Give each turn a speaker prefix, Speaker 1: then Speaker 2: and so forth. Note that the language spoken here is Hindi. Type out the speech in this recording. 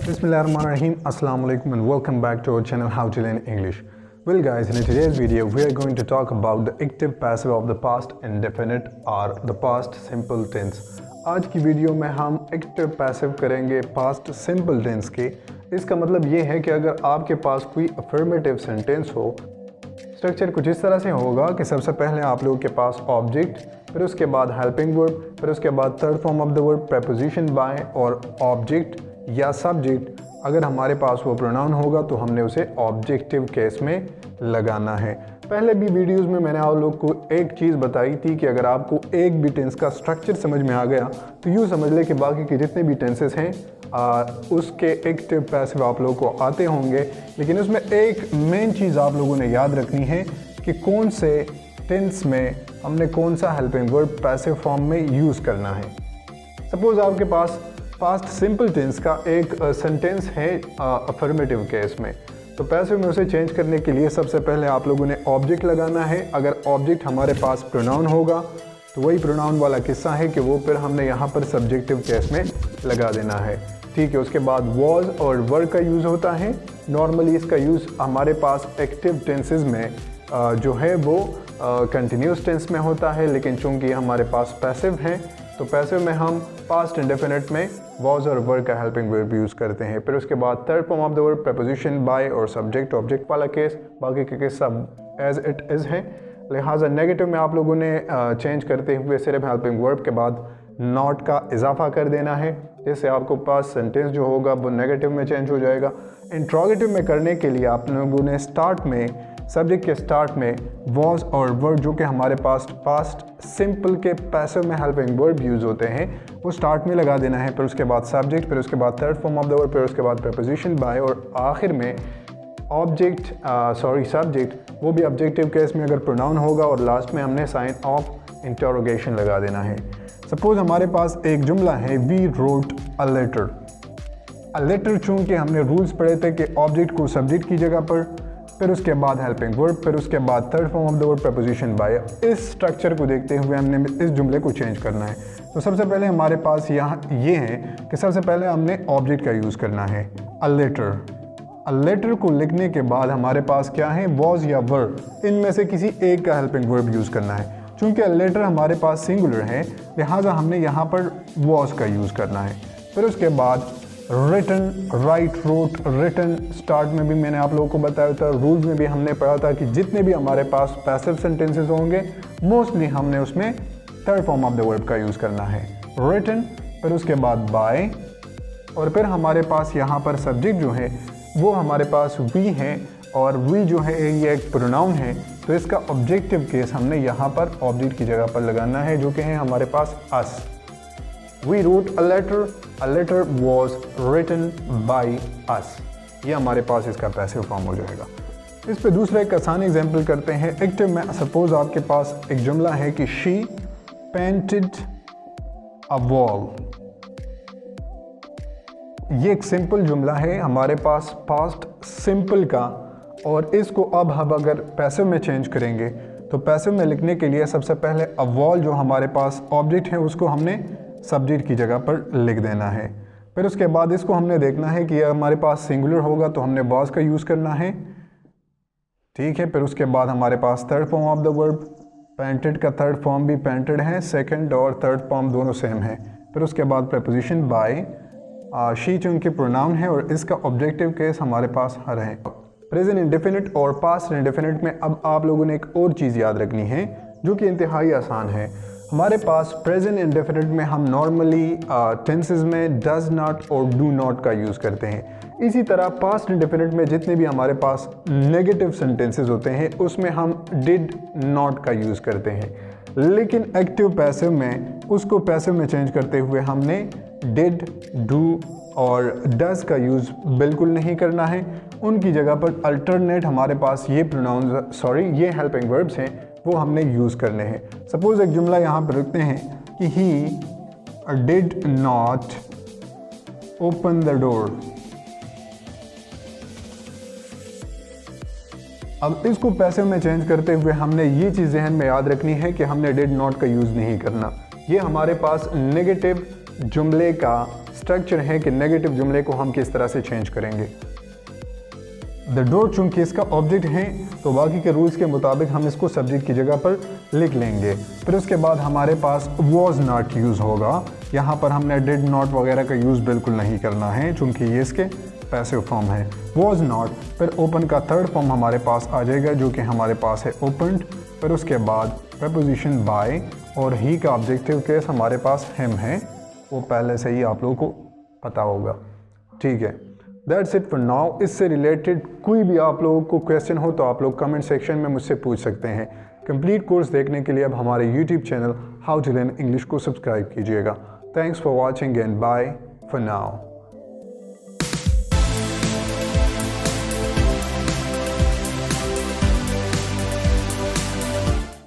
Speaker 1: Bismillahirrahmanirrahim. Assalamu alaikum and welcome back to our channel How to Learn English. Well guys, in today's video we are going to talk about the active passive of the past indefinite or the past simple tense. आज की वीडियो में हम एक्टिव पैसिव करेंगे पास्ट सिंपल टेंस के। इसका मतलब ये है कि अगर आपके पास कोई अफर्मेटिव सेंटेंस हो, स्ट्रक्चर कुछ इस तरह से होगा कि सबसे पहले आप लोगों के पास ऑब्जेक्ट, फिर उसके बाद हेल्पिंग वर्ब, फिर उसके बाद third form of the verb preposition by और ऑब्जेक्ट या सब्जेक्ट। अगर हमारे पास वो प्रोनाउन होगा तो हमने उसे ऑब्जेक्टिव केस में लगाना है। पहले भी वीडियोस में मैंने आप लोग को एक चीज़ बताई थी कि अगर आपको एक भी टेंस का स्ट्रक्चर समझ में आ गया तो यूँ समझ ले कि बाकी के जितने भी टेंसेस हैं उसके एक्टिव पैसिव आप लोगों को आते होंगे। लेकिन उसमें एक मेन चीज़ आप लोगों ने याद रखनी है कि कौन से टेंस में हमने कौन सा हेल्पिंग वर्ब पैसिव फॉर्म में यूज़ करना है। सपोज़ आपके पास पास्ट सिंपल टेंस का एक सेंटेंस है अफर्मेटिव केस में, तो पैसिव में उसे चेंज करने के लिए सबसे पहले आप लोगों ने ऑब्जेक्ट लगाना है। अगर ऑब्जेक्ट हमारे पास प्रोनाउन होगा तो वही प्रोनाउन वाला किस्सा है कि वो फिर हमने यहाँ पर सब्जेक्टिव केस में लगा देना है। ठीक है, उसके बाद वॉज और वर का यूज़ होता है। नॉर्मली इसका यूज़ हमारे पास एक्टिव टेंसेस में जो है वो कंटिन्यूस टेंस में होता है, लेकिन चूँकि हमारे पास पैसिव हैं तो पैसिव में हम पास्ट इंडेफिनिट में वॉज और वर का हेल्पिंग वर्ब यूज़ करते हैं। फिर उसके बाद third form of the verb preposition by और सब्जेक्ट ऑब्जेक्ट वाला केस, बाकी के केस सब एज इट इज़ हैं। लिहाजा नेगेटिव में आप लोगों ने चेंज करते हुए सिर्फ हेल्पिंग वर्ब के बाद नॉट का इजाफा कर देना है, जिससे आपको पास सेंटेंस जो होगा वो नेगेटिव में चेंज हो जाएगा। इंट्रोगेटिव में करने के लिए आप लोगों ने स्टार्ट में सब्जेक्ट के स्टार्ट में वॉज और वर्ब जो कि हमारे पास पास्ट सिंपल के पैसिव में हेल्पिंग वर्ब यूज़ होते हैं वो स्टार्ट में लगा देना है। फिर उसके बाद सब्जेक्ट, फिर उसके बाद third form of the verb, फिर उसके बाद प्रेपोजिशन बाय और आखिर में सब्जेक्ट, वो भी ऑब्जेक्टिव केस में अगर प्रोनाउन होगा और लास्ट में हमने साइन ऑफ इंटरोगेशन लगा देना है। सपोज़ हमारे पास एक जुमला है we wrote a letter. A letter चूँकि हमने रूल्स पढ़े थे कि ऑब्जेक्ट को सब्जेक्ट की जगह पर, फिर उसके बाद हेल्पिंग वर्ब, फिर उसके बाद third form of the verb preposition by. इस स्ट्रक्चर को देखते हुए हमने इस जुमले को चेंज करना है। तो सबसे पहले हमारे पास यहाँ ये है कि सबसे पहले हमने ऑब्जेक्ट का यूज़ करना है अ लेटर। अ लेटर को लिखने के बाद हमारे पास क्या है, वॉज या वर, इनमें से किसी एक का हेल्पिंग वर्ब यूज़ करना है। चूँकि अ लेटर हमारे पास सिंगुलर है लिहाजा हमने यहाँ पर वॉज का यूज़ करना है। फिर उसके बाद written, write, wrote, written, start में भी मैंने आप लोगों को बताया था, रूल्स में भी हमने पढ़ा था कि जितने भी हमारे पास पैसिव सेंटेंसेस होंगे मोस्टली हमने उसमें third form of the verb का यूज़ करना है, रिटन। फिर उसके बाद बाय और फिर हमारे पास यहाँ पर सब्जेक्ट जो है वो हमारे पास वी है और वी जो है ये एक प्रोनाउन है, तो इसका ऑब्जेक्टिव केस हमने यहाँ पर ऑब्जेक्ट की जगह पर लगाना है जो कि है हमारे पास us. We wrote a letter was written by us, ये हमारे पास इसका पैसिव फॉर्म हो जाएगा। इस पे दूसरा एक आसान एग्जाम्पल करते हैं एक्टिव में। सपोज आपके पास एक जुमला है कि शी पेंटेड अ वॉल। ये एक सिंपल जुमला है हमारे पास पास्ट सिंपल का, और इसको अब हम अगर पैसिव में चेंज करेंगे तो पैसिव में लिखने के लिए सबसे पहले अ वॉल जो हमारे पास ऑब्जेक्ट है उसको हमने सब्जेक्ट की जगह पर लिख देना है। फिर उसके बाद इसको हमने देखना है कि हमारे पास सिंगुलर होगा तो हमने वॉज का यूज़ करना है। ठीक है, फिर उसके बाद हमारे पास third form of the verb, painted का थर्ड फॉर्म भी पेंटेड है, सेकंड और थर्ड फॉर्म दोनों सेम है। फिर उसके बाद प्रेपोजिशन बाय, शी चूँकि प्रोनाउन है और इसका ऑब्जेक्टिव केस हमारे पास हर है। प्रेजेंट इंडेफिनिट और पास्ट इंडेफिनिट में अब आप लोगों ने एक और चीज़ याद रखनी है जो कि इंतहाई आसान है। हमारे पास प्रेजेंट इंडेफिनिट में हम नॉर्मली टेंसेस में डज नॉट और डू नॉट का यूज़ करते हैं। इसी तरह पास्ट इंडेफिनिट में जितने भी हमारे पास नेगेटिव सेंटेंसेस होते हैं उसमें हम डिड नॉट का यूज़ करते हैं, लेकिन एक्टिव पैसिव में उसको पैसिव में चेंज करते हुए हमने डिड, डू और डज का यूज़ बिल्कुल नहीं करना है। उनकी जगह पर अल्टरनेट हमारे पास ये ये हेल्पिंग वर्ब्स हैं वो हमने यूज़ करने हैं। सपोज़ एक जुमला यहाँ पर रखते हैं कि he did not open the door. अब इसको पैसिव में चेंज करते हुए हमने ये चीज़ जहन में याद रखनी है कि हमने डिड नॉट का यूज़ नहीं करना। ये हमारे पास नेगेटिव जुमले का स्ट्रक्चर है कि नेगेटिव जुमले को हम किस तरह से चेंज करेंगे। द डोर चूंकि इसका ऑब्जेक्ट है तो बाकी के रूल्स के मुताबिक हम इसको सब्जेक्ट की जगह पर लिख लेंगे। फिर उसके बाद हमारे पास वॉज नॉट यूज़ होगा। यहाँ पर हमने डिड नॉट वगैरह का यूज़ बिल्कुल नहीं करना है चूँकि ये इसके पैसिव फॉर्म है। वॉज नॉट, फिर ओपन का थर्ड फॉर्म हमारे पास आ जाएगा जो कि हमारे पास है ओपनड। फिर उसके बाद प्रपोजिशन बाय और ही का ऑब्जेक्टिव केस हमारे पास हिम है, वो पहले से ही आप लोगों को पता होगा। ठीक है, दैट्स इट फॉर नाउ। इससे रिलेटेड कोई भी आप लोगों को क्वेश्चन हो तो आप लोग कमेंट सेक्शन में मुझसे पूछ सकते हैं। कंप्लीट कोर्स देखने के लिए अब हमारे YouTube channel how to learn English को सब्सक्राइब कीजिएगा। Thanks for watching and bye for now.